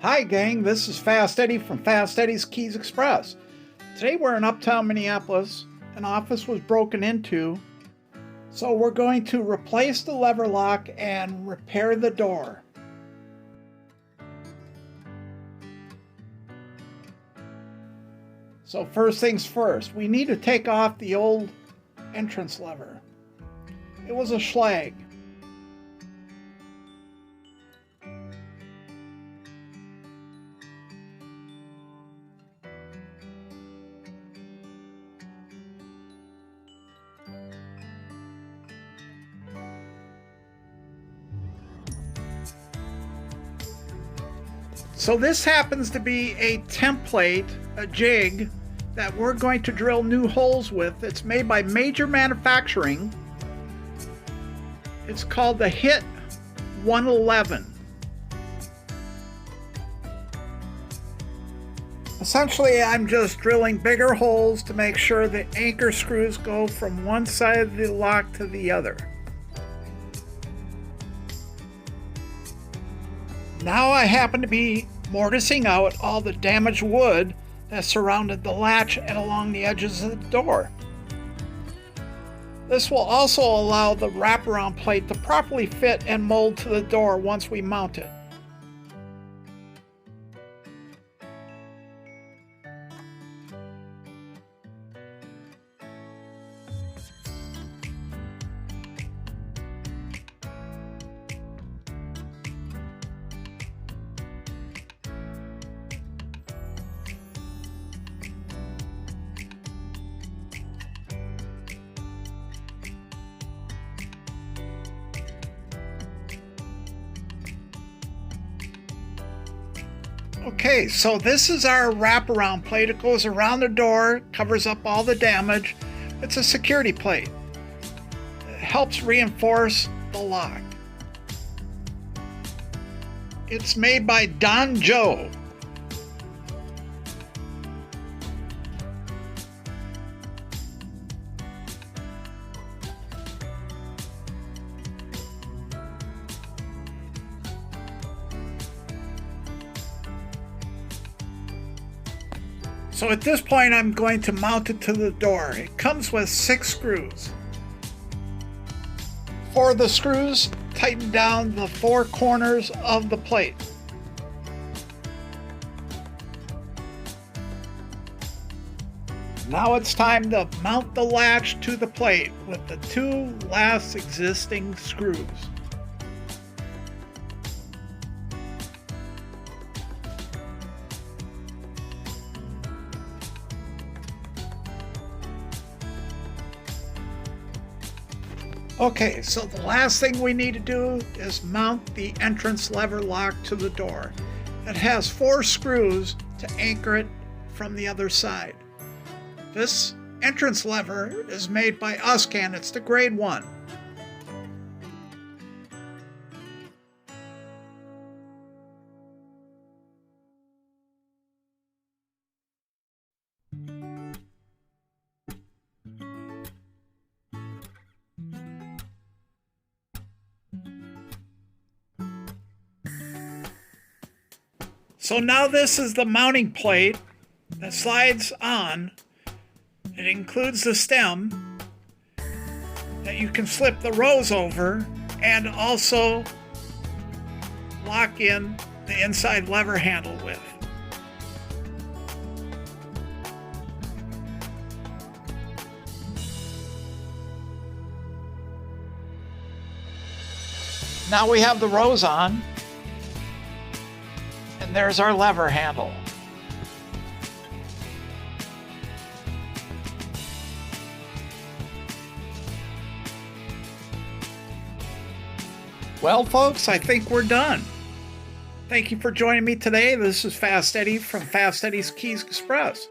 Hi gang, this is Fast Eddie from Fast Eddie's Keys Express. Today we're in Uptown, Minneapolis. An office was broken into, so we're going to replace the lever lock and repair the door. So first things first, we need to take off the old entrance lever. It was a schlag. So this happens to be a template, a jig, that we're going to drill new holes with. It's made by Major Manufacturing. It's called the HIT 111. Essentially, I'm just drilling bigger holes to make sure the anchor screws go from one side of the lock to the other. Now I happen to be mortising out all the damaged wood that surrounded the latch and along the edges of the door. This will also allow the wraparound plate to properly fit and mold to the door once we mount it. Okay, so this is our wraparound plate. It goes around the door, covers up all the damage. It's a security plate. It helps reinforce the lock. It's made by Don Joe. So at this point, I'm going to mount it to the door. It comes with 6 screws. 4 of the screws tighten down the 4 corners of the plate. Now it's time to mount the latch to the plate with the 2 last existing screws. Okay, so the last thing we need to do is mount the entrance lever lock to the door. It has 4 screws to anchor it from the other side. This entrance lever is made by Uscan. It's the grade 1. So now this is the mounting plate that slides on. It includes the stem that you can slip the rose over and also lock in the inside lever handle with. Now we have the rose on. And there's our lever handle. Well, folks, I think we're done. Thank you for joining me today. This is Fast Eddie from Fast Eddie's Keys Express.